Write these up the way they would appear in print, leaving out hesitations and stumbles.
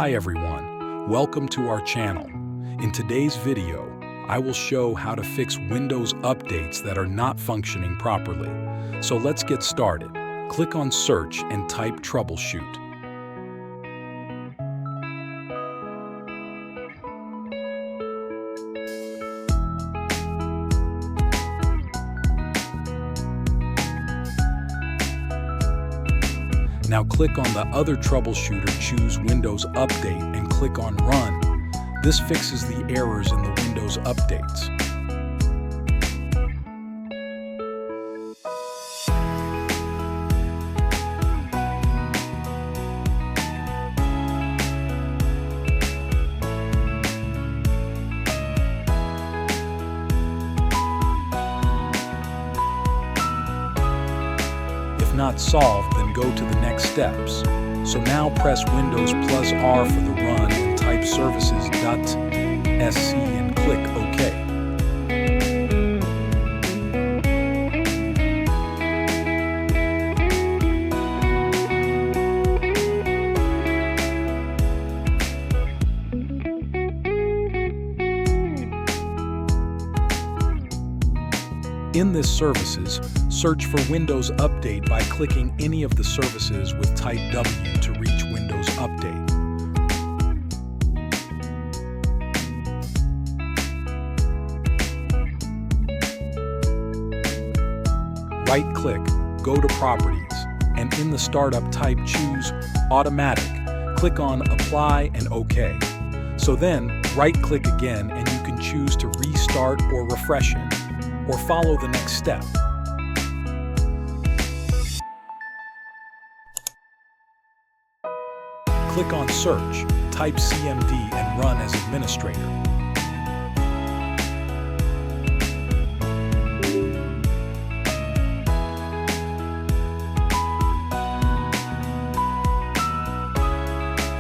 Hi everyone, welcome to our channel. In today's video, I will show how to fix Windows updates that are not functioning properly. So let's get started. Click on Search and type Troubleshoot. Now click on the other troubleshooter, choose Windows Update and click on Run. This fixes the errors in the Windows updates. If not solved, then go to the next steps. So now press Windows plus R for the run and type services.sc and click OK. In this services, search for Windows Update by clicking any of the services with type W to reach Windows Update. Right-click, go to Properties, and in the Startup type choose Automatic. Click on Apply and OK. So then, right-click again and you can choose to restart or refresh it, or follow the next step. Click on Search, type CMD and run as administrator.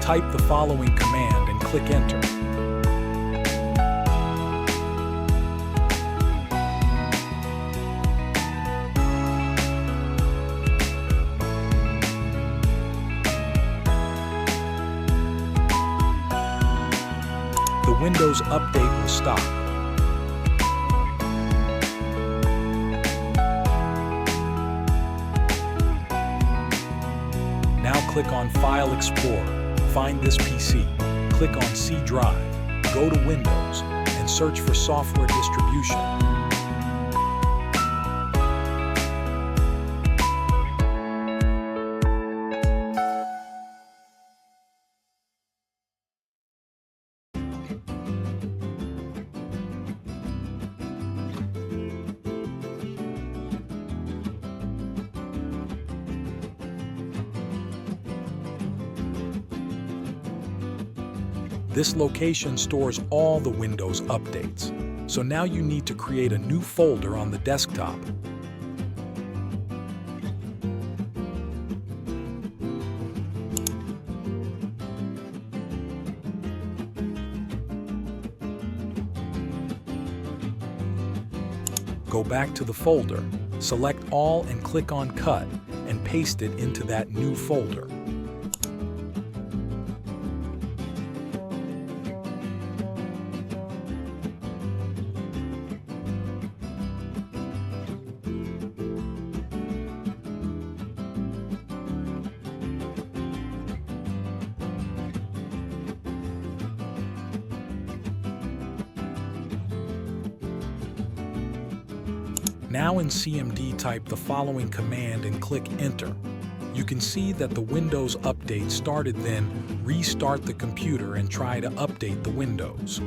Type the following command and click Enter. The Windows update will stop. Now click on File Explorer, find this PC, click on C Drive, go to Windows, and search for Software Distribution. This location stores all the Windows updates, so now you need to create a new folder on the desktop. Go back to the folder, select all and click on Cut, and paste it into that new folder. Now in CMD type the following command and click Enter. You can see that the Windows update started, then restart the computer and try to update the Windows.